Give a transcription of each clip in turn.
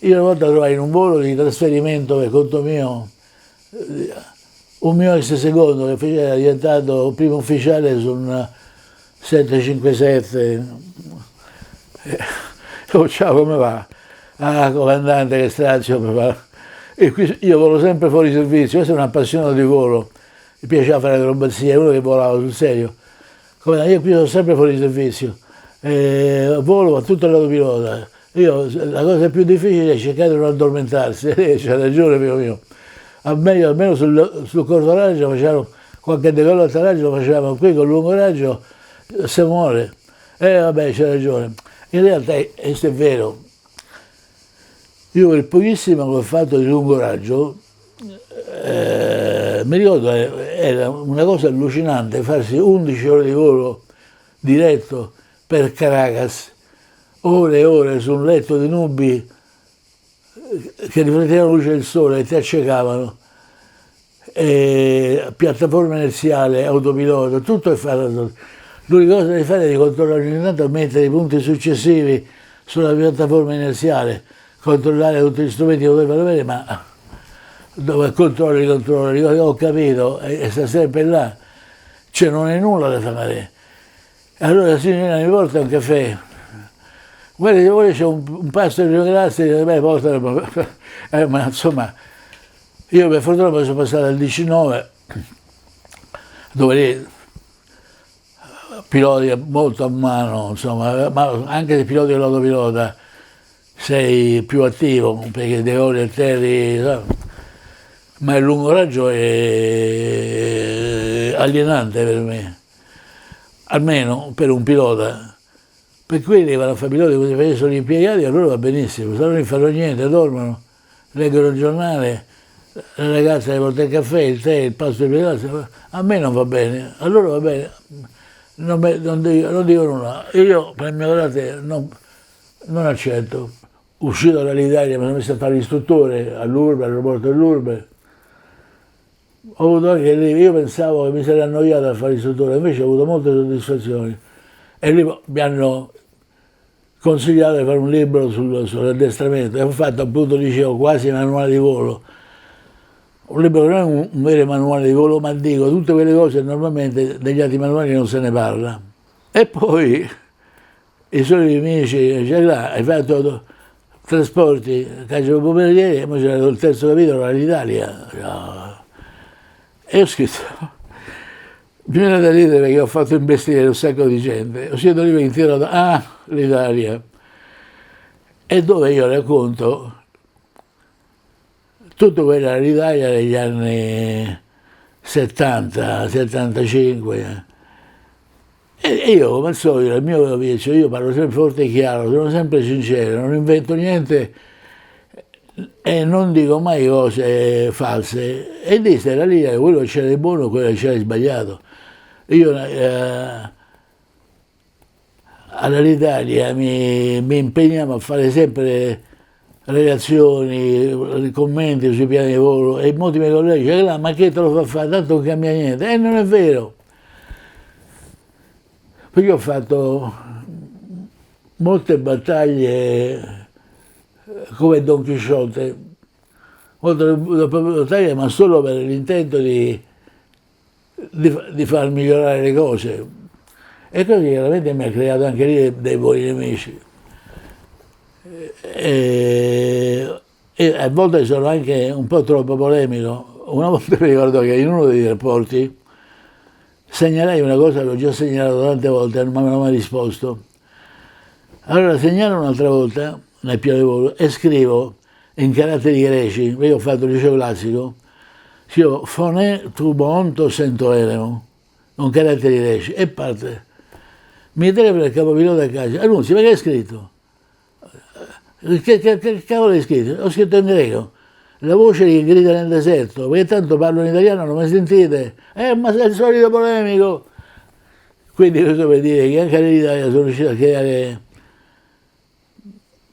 Io una volta trovai in un volo di trasferimento per conto mio un mio ex secondo che era diventato primo ufficiale su un 757. Oh, ciao, come va? Ah, comandante, che strazio, come va? E qui io volo sempre fuori servizio, questo è un appassionato di volo, mi piaceva fare acrobazie, è uno che volava sul serio. Io qui sono sempre fuori servizio, volo a tutto il lato pilota. La cosa più difficile è cercare di non addormentarsi, c'ha ragione, amico mio. Almeno sul corto raggio facevamo qualche decollo a raggio, lo facevamo qui con lungo raggio, se muore. Vabbè, c'è ragione. In realtà, questo è vero, io quel pochissimo che ho fatto di lungo raggio, mi ricordo, era una cosa allucinante farsi 11 ore di volo diretto per Caracas, ore e ore su un letto di nubi che riflettevano la luce del sole e ti accecavano, piattaforma inerziale, autopilota, tutto è fatto. L'unica cosa da devi fare è di controllare ogni tanto, mettere i punti successivi sulla piattaforma inerziale, controllare tutti gli strumenti che potevano avere, ma dove controlli, ho capito, e sta sempre là, cioè non è nulla da fare. Allora signorina mi porta un caffè, guarda se vuole c'è un pasto di classe, beh, portalo, ma insomma, io per fortuna poi sono passato al 19, dove lì piloti molto a mano, insomma, ma anche se piloti dell'autopilota sei più attivo, perché devi atterri, ma il lungo raggio è alienante per me, almeno per un pilota. Per quelli vanno a fare piloti così facessero gli impiegati, allora va benissimo, se no non fanno niente, dormono, leggono il giornale, la ragazza le porta il caffè, il tè, il pasto di pilota, a me non va bene, allora va bene, non dico nulla. Io per il mio carattere non accetto. Uscito dall'Italia mi sono messo a fare l'istruttore all'Urbe, all'aeroporto dell'Urbe. Ho avuto anche lì, io pensavo che mi sarei annoiato a fare l'istruttore, invece ho avuto molte soddisfazioni. E lì mi hanno consigliato di fare un libro sull'addestramento e ho fatto, appunto, dicevo, quasi manuale di volo. Un libro che non è un vero manuale di volo, ma dico tutte quelle cose che normalmente negli altri manuali non se ne parla. E poi i soliti amici dicono, hai fatto trasporti, calcio pomeridieri, e poi c'era il terzo capitolo, l'Italia. E ho scritto, mi viene da ridere perché ho fatto investire un sacco di gente, ho scritto lì intitolato l'Italia, e dove io racconto tutto quello era l'Italia degli anni 70, 75. E io, come al solito, il mio vizio, io parlo sempre forte e chiaro, sono sempre sincero, non invento niente e non dico mai cose false. E lì era lì, quello che c'era di buono, quello che c'era di sbagliato. Io all'Italia mi impegniamo a fare sempre relazioni, commenti sui piani di volo, e molti miei colleghi dicono, ma che te lo fa fare, tanto non cambia niente. E non è vero. Perché ho fatto molte battaglie come Don Chisciotte, molte battaglie, ma solo per l'intento di far migliorare le cose. E così chiaramente mi ha creato anche lì dei buoni nemici. E a volte sono anche un po' troppo polemico. Una volta mi ricordo che in uno dei rapporti segnalai una cosa che ho già segnalato tante volte e non mi avevano mai risposto. Allora segnalo un'altra volta nel piano di volo e scrivo in caratteri greci, io ho fatto il liceo classico, scrivo Fonè tu bonto sento eremo, con caratteri greci, e parte. Mi telefona il capopilota a casa, Annunzi, ma che hai scritto? Che cavolo hai scritto? Ho scritto in greco. La voce che grida nel deserto, perché tanto parlo in italiano, non mi sentite? Ma sei il solito polemico. Quindi questo per dire che anche all'Italia sono riuscito a creare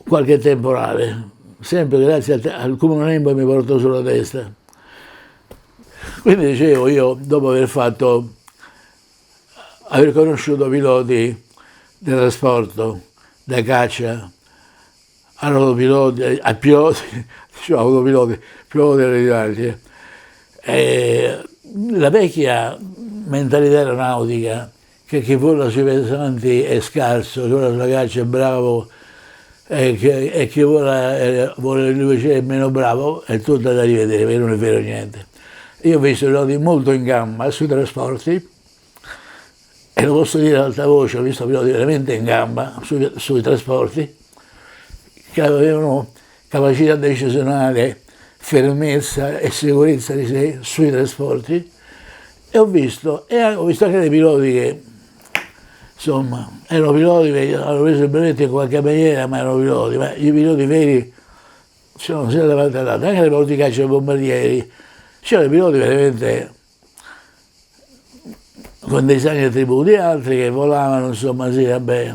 qualche temporale, sempre grazie al comunismo che mi portò sulla testa. Quindi dicevo, io dopo aver conosciuto piloti di trasporto, da caccia, autopiloti, a piloti, diciamo autopiloti, piloti aeronautici. La vecchia mentalità aeronautica, che chi vola sui pesanti è scarso, chi vola sulla caccia è bravo, e chi vola invece è meno bravo, è tutto da rivedere, perché non è vero niente. Io ho visto piloti molto in gamba sui trasporti, e lo posso dire ad alta voce, ho visto piloti veramente in gamba sui trasporti, che avevano capacità decisionale, fermezza e sicurezza di sé sui trasporti, e ho visto anche dei piloti che, insomma, erano piloti che avevano preso il brevetto in qualche maniera, ma erano piloti, ma i piloti veri sono sia davanti all'altro, anche i piloti di caccia bombardieri, c'erano piloti veramente con dei sagni attributi, altri che volavano, insomma, sì, vabbè,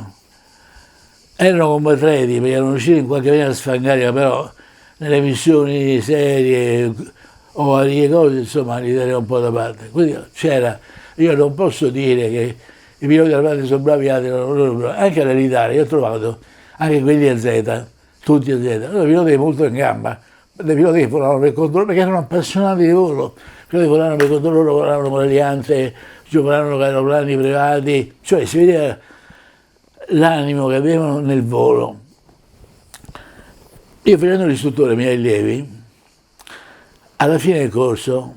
erano come atleti, perché erano riusciti in qualche maniera a sfangare, però nelle missioni serie o varie cose, insomma, li terrei un po' da parte. Quindi c'era, io non posso dire che i piloti armati sono bravi, altri non sono bravi. Anche all'Italia, io ho trovato anche quelli a Z, tutti a Z, allora, piloti molto in gamba, dei piloti che volavano per conto loro, perché erano appassionati di volo, piloti che volavano per conto loro, volavano con Aliante, volavano con aeroplani privati, cioè si vedeva l'animo che avevano nel volo. Io facendo l'istruttore ai miei allievi, alla fine del corso,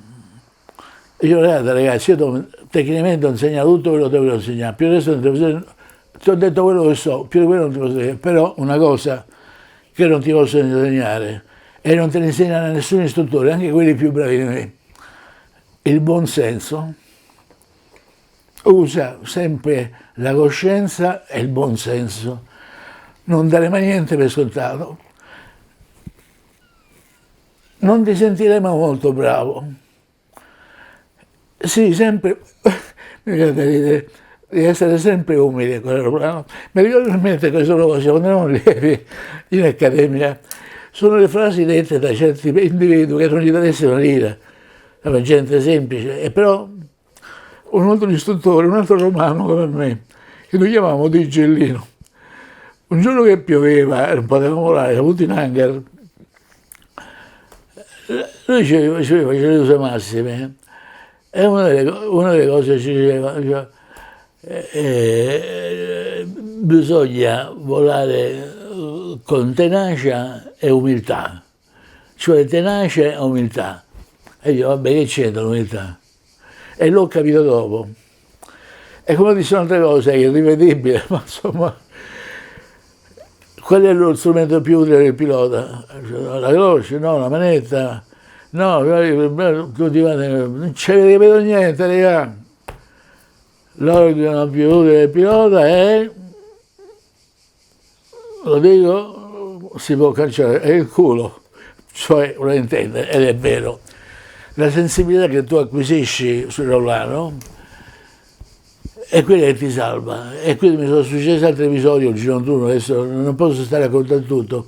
io ragazzi, io tecnicamente ho insegnato tutto quello che devo insegnare, più adesso non ti ho detto quello che so, più di quello non ti posso dire, però una cosa che non ti posso insegnare, e non te ne insegna a nessun istruttore, anche quelli più bravi di me, il buon senso. Usa sempre la coscienza e il buon senso, non dare mai niente per scontato. Non ti sentiremo molto bravo. Sì, sempre, devi essere sempre umile con l'aeroplano. Mi ricordo in mente che sono cose, quando eravamo lievi in accademia, sono le frasi dette da certi individui che non gli daresti una lira, era gente semplice, e però un altro istruttore, un altro romano come me, che noi chiamavamo Di Gellino, un giorno che pioveva, non potevamo volare, siamo tutti in hangar, lui faceva le sue massime, e una delle cose ci diceva, bisogna volare con tenacia e umiltà, cioè tenacia e umiltà. E io, vabbè, che c'entra l'umiltà? E l'ho capito dopo. E come dice un'altra cosa, è irripetibile, ma insomma, qual è lo strumento più utile del pilota? La croce, no, la manetta, no, tutti non ci ripeto niente, raga. L'organo più utile del pilota è, lo dico, si può cancellare, è il culo, cioè, lo intende, ed è vero. La sensibilità che tu acquisisci sull'aeroplano è quella che ti salva. E quindi mi sono successi altri episodi, oggi non tu, adesso non posso stare a contare tutto,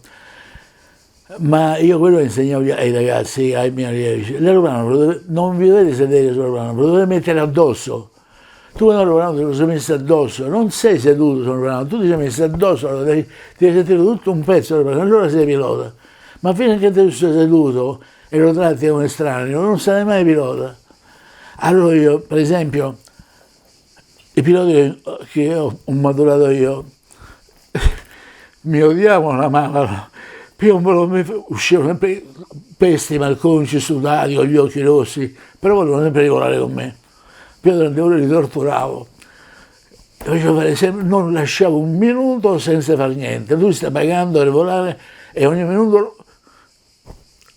ma io quello insegnavo ai ragazzi, ai miei allievi. L'aeroplano non vi dovete sedere sull'aeroplano, lo dovete mettere addosso. Tu l'aeroplano te lo sei messo addosso, non sei seduto sull'aeroplano, tu ti sei messo addosso, devi sentire tutto un pezzo dell'aeroplano, allora sei pilota. Ma fino a che tu sei seduto e lo tratti come estraneo, non sarai mai pilota. Allora io, per esempio, i piloti che ho maturato io, mi odiavano la mano, uscivano sempre pesti, malconci, sudati, con gli occhi rossi, però volevano sempre volare con me. Io durante ore li torturavo, non lasciavo un minuto senza fare niente, tu stai pagando per volare e ogni minuto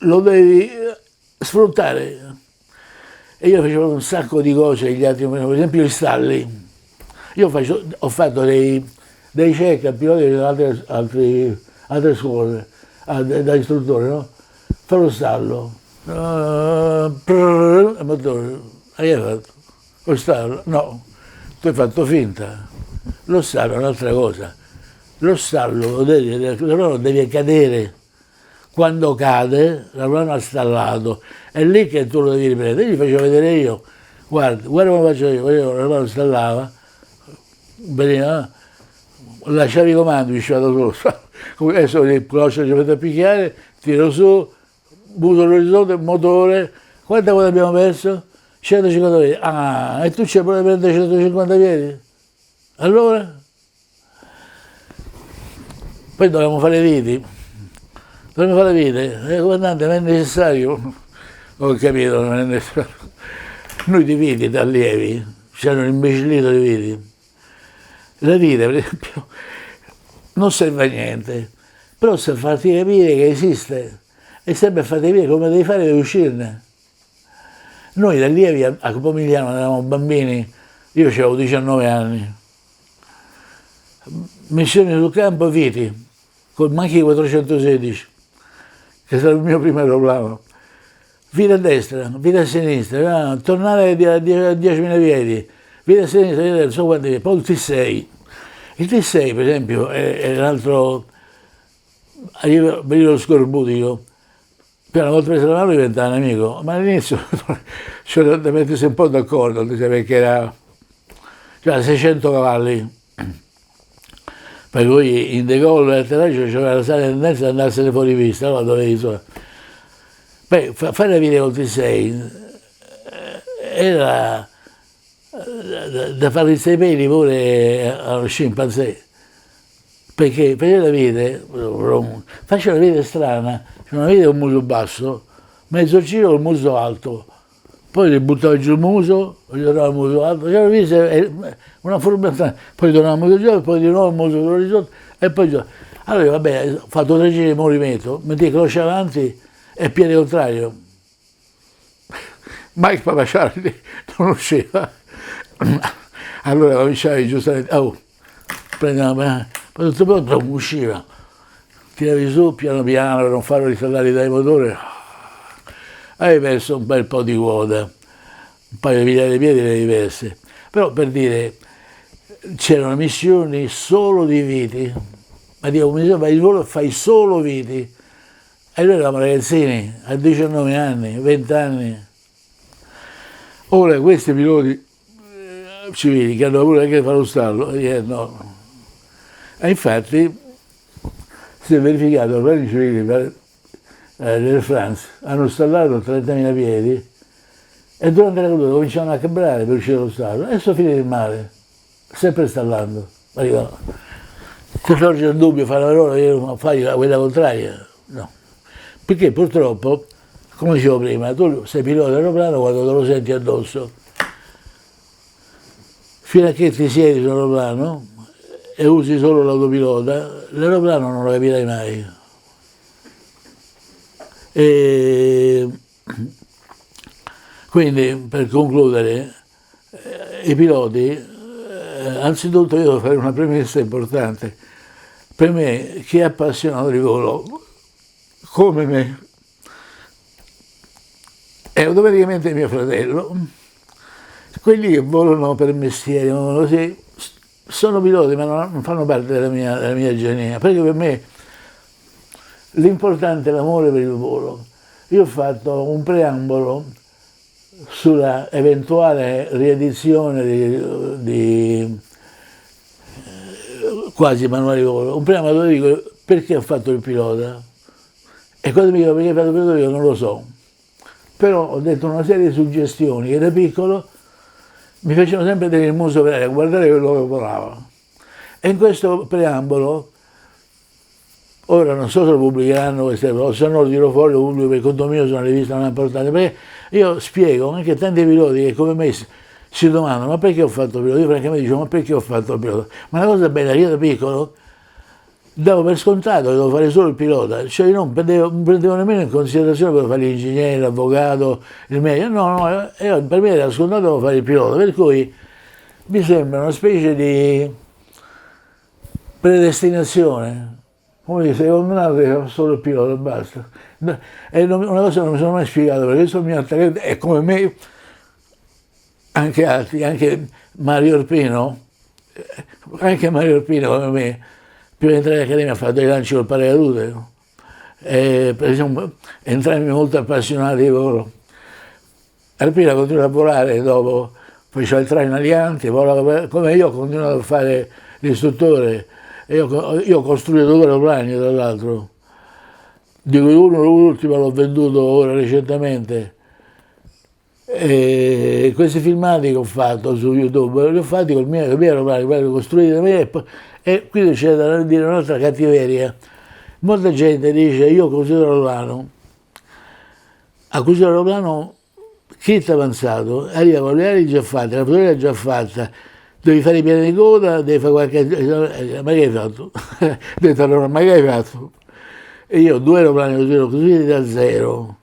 lo devi sfruttare. E io facevo un sacco di cose, gli altri, per esempio gli stalli. Io ho fatto dei check a piloti di altre scuole, da istruttore, no? Fare lo stallo. Hai fatto? Lo stallo? No, tu hai fatto finta. Lo stallo è un'altra cosa. Lo stallo lo devi cadere. Quando cade, l'aeroplano ha stallato, è lì che tu lo devi riprendere. Io gli facevo vedere io, guarda come faccio io, l'aeroplano stallava, veniva, lasciare i comandi, ci vado solo. Adesso il cloche ci metto a picchiare, tiro su, muso all'orizzonte, motore, quante volte abbiamo perso? 150 piedi. Ah, e tu ci puoi prendere 150 piedi? Allora? Poi dobbiamo fare viti. Dobbiamo fare vite. Comandante, non è necessario. Ho capito, non è necessario. Noi di viti, da allievi, ci hanno imbecillito di viti. La vita, per esempio, non serve a niente, però se farti capire che esiste e sempre farti capire come devi fare per uscirne. Noi da allievi a Pomigliano eravamo bambini, io avevo 19 anni, missioni sul campo, viti, con Macchi 416, che sarà il mio primo aeroplano. Vita a destra, vita a sinistra, tornare a 10.000 piedi, vita a sinistra, vita a destra, so quanti piedi, poi il T6. Il T6 per esempio è un altro, periodo scorbutico, per una volta preso la mano diventa un amico, ma all'inizio c'era da mettersi un po' d'accordo, perché era, cioè 600 cavalli, per cui in decollo e atterraggio c'era la sana tendenza ad andarsene fuori vista, allora dovevi. Beh, fare la vita col T6 era da fare i peli pure allo scimpanzé, perché faceva la vite strana, c'è una vite con il muso basso, mezzo giro con il muso alto, poi gli buttava giù il muso, gli tornava il muso alto, c'era una forma strana, poi tornava il muso giù, poi di nuovo il muso all'orizzonte e poi giù. Allora vabbè, ho fatto 3 giri di movimento, metti croce avanti e piede contrario. Mike Papacciardi non usciva. Allora cominciavi giustamente, prendeva, poi tutto pronto, usciva, tiravi su piano piano per non farlo riscaldare dai motori, hai perso un bel po' di quota, un paio di migliaia di piedi le hai perse. Però per dire, c'erano missioni solo di viti, ma dico, vai in volo e fai solo viti, e noi eravamo ragazzini, a 19 anni, 20 anni. Ora questi piloti civili che hanno paura anche di fare lo stallo, no. E infatti si è verificato che i piloti civili delle France hanno stallato 30.000 piedi e durante la caduta cominciavano a quebrare per uscire dallo stallo e sono finiti in mare, sempre stallando. Ma dico, se sorge un dubbio, fa la parola, fai quella contraria, no. Perché purtroppo, come dicevo prima, tu sei pilota d'aeroplano quando te lo senti addosso. Fino a che ti siedi sull'aeroplano e usi solo l'autopilota, l'aeroplano non lo capirai mai. E quindi, per concludere, i piloti, anzitutto io devo fare una premessa importante. Per me, chi è appassionato di volo, come me, e automaticamente mio fratello, quelli che volano per mestiere, così, sono piloti ma non fanno parte della mia genia, perché per me l'importante è l'amore per il volo. Io ho fatto un preambolo sulla eventuale riedizione di quasi manuali di volo, un preambolo dove dico perché ho fatto il pilota, e quando mi dicono perché ho fatto il pilota io non lo so, però ho detto una serie di suggestioni che da piccolo mi facevano sempre tenere il muso per aria, guardare quello che volava. E in questo preambolo, ora non so se lo pubblicheranno queste cose, se no lo tiro fuori, lo pubblico per conto mio, sono riviste non importanti, perché io spiego anche a tanti piloti che come me si domandano ma perché ho fatto il pilota? Io francamente dico ma perché ho fatto il pilota? Ma la cosa bella è che io da piccolo davo per scontato che dovevo fare solo il pilota, cioè io non prendevo nemmeno in considerazione per fare l'ingegnere, l'avvocato, il medico, no, per me era scontato che dovevo fare il pilota, per cui mi sembra una specie di predestinazione, come dire, sei condannato che fare solo il pilota e basta. È una cosa che non mi sono mai spiegato, perché sono mio attaccante, e come me, anche altri, anche Mario Orpino come me, prima di entrare in accademia ha fatto dei lanci col paracadute, per esempio entrambi molto appassionati di volo. Arpina continua a volare dopo, faceva il traino aliante, come io ho continuato a fare l'istruttore, e io ho costruito 2 aeroplani tra l'altro, di cui uno, l'ultimo l'ho venduto ora recentemente. E questi filmati che ho fatto su YouTube li ho fatti con i miei aeroplani, quelli costruiti da me, e qui c'è da dire un'altra cattiveria. Molta gente dice io ho costruito l'aeroplano, a costruire l'aeroplano kit avanzato, arriva con le ali già fatte, la fotografia già fatta, devi fare i piani di coda, devi fare qualche... ma che hai fatto? Ho detto allora, ma che hai fatto? E io ho 2 aeroplani costruiti da zero.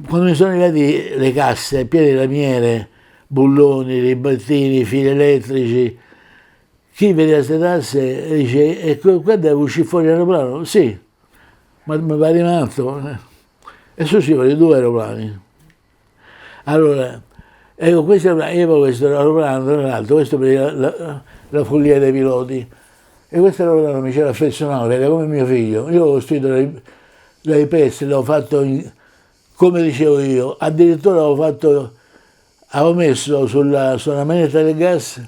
Quando mi sono arrivati le casse piene di lamiere, bulloni, ribattini, fili elettrici, chi vedeva queste tasse dice, e qua deve uscire fuori l'aeroplano? Sì, ma mi pare matto. E sono usciti 2 aeroplani. Allora, ecco, questo aeroplano, tra l'altro, questo per la follia dei piloti. E questo aeroplano mi c'era affezionato, era come mio figlio. Io ho costruito le peste, l'ho fatto come dicevo io, addirittura avevo messo sulla manetta del gas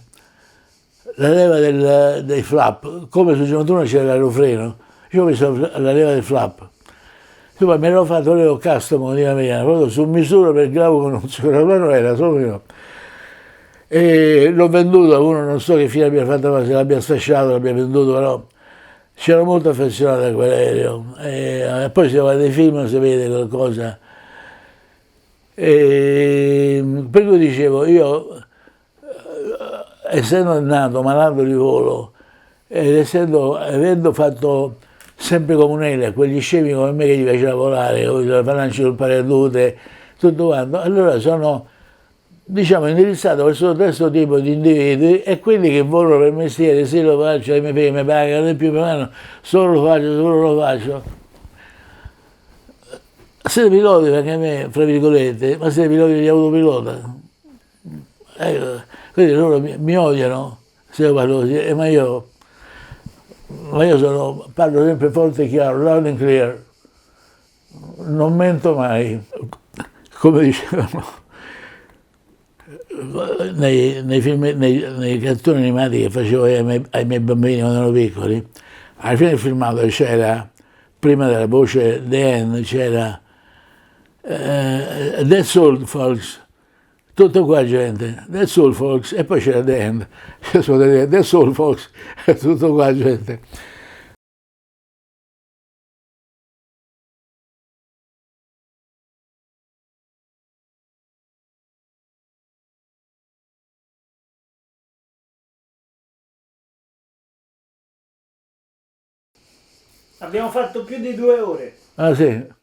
la leva dei flap, come sul 51 c'era l'aerofreno, io ho messo la leva del flap. Insomma, me l'ho fatto, l'avevo custom di mia, proprio su misura per Gravo con un sicuro era solo io. E l'ho venduto a uno, non so che fine abbia fatto, ma se l'abbia sfasciato, l'abbia venduto, però c'ero molto affezionato a quell'aereo. E poi se guarda i film si vede qualcosa. Per cui dicevo, io essendo nato malato di volo ed avendo fatto sempre comunelli a quegli scemi come me che gli piaceva volare, con le falanci sul paracadute, tutto quanto, allora sono, diciamo, indirizzato verso questo tipo di individui e quelli che volano per mestiere, se lo faccio, mi pagano di più, mi pagano, solo lo faccio. Siete piloti perché a me, fra virgolette, ma siete piloti di autopilota? Quindi loro mi odiano se io parlo così, ma io parlo sempre forte e chiaro, loud and clear, non mento mai. Come dicevano nei cartoni animati che facevo ai miei bambini quando erano piccoli, alla fine del filmato c'era, prima della voce The End, c'era That's all folks, tutto qua gente, that's all folks, e poi c'era The End, that's all folks, tutto qua gente. Abbiamo fatto più di 2 ore. Ah sì.